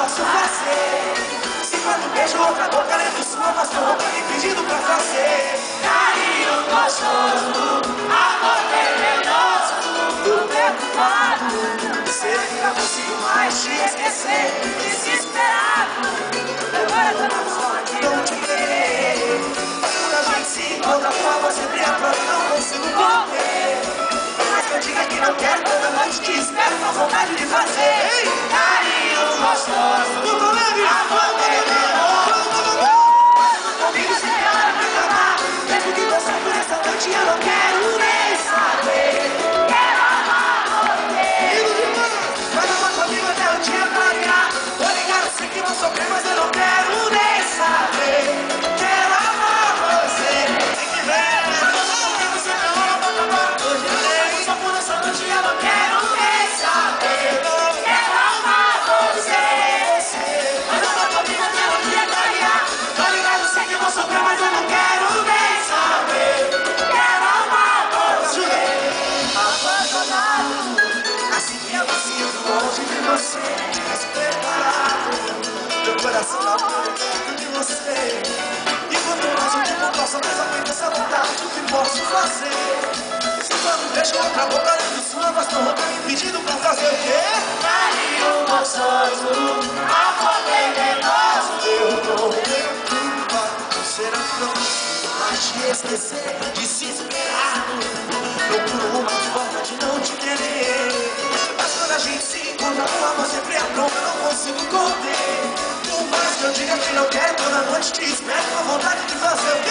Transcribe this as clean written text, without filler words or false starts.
posso fazer? Se quando beijo outra boca lendo sua voz, tô roubando e pedindo pra fazer carinho gostoso, amor venenoso. Tô preocupado, será que não consigo mais te esquecer? Desesperado, agora tô na zona de não te querer. Quando a gente se encontra, a forma sempre é prova, não consigo correr. Mas que eu diga que não quero, toda noite te espero com vontade de fazer carinho gostoso, amor venenoso. Comigo sempre hora pra acabar, mesmo que você por essa noite eu não quero nem saber. Quero amar você, mas amar comigo até o dia clarear. Tô ligado, sei que vou sofrer, mas eu não quero nem saber. Quero amar você, tem que ver. Comigo sempre hora pra acabar, hoje eu nem só por essa noite eu não quero nem saber. Quero amar você, mas amar comigo até o dia clarear. Tô ligado, sei que vou sofrer, mas eu não quero nem saber. Quero amar você. Apaixonado, assim que eu me sinto longe de você. Despreparado, meu coração tá muito perto de você. E quanto mais o tempo passa, mais aumenta essa vontade. O que posso fazer? Se quando vejo outra boca lendo sua voz, tô roubando e pedindo pra fazer o quê? Carinho gostoso, amor venenoso. Eu tô preocupado, será que não consigo mais te esquecer? Desesperado, procuro uma forma de não te querer. Mas quando a gente se encontra, a alma sempre é pronta, não consigo conter. Por mais que eu diga que não quero, toda noite te espero com vontade de fazer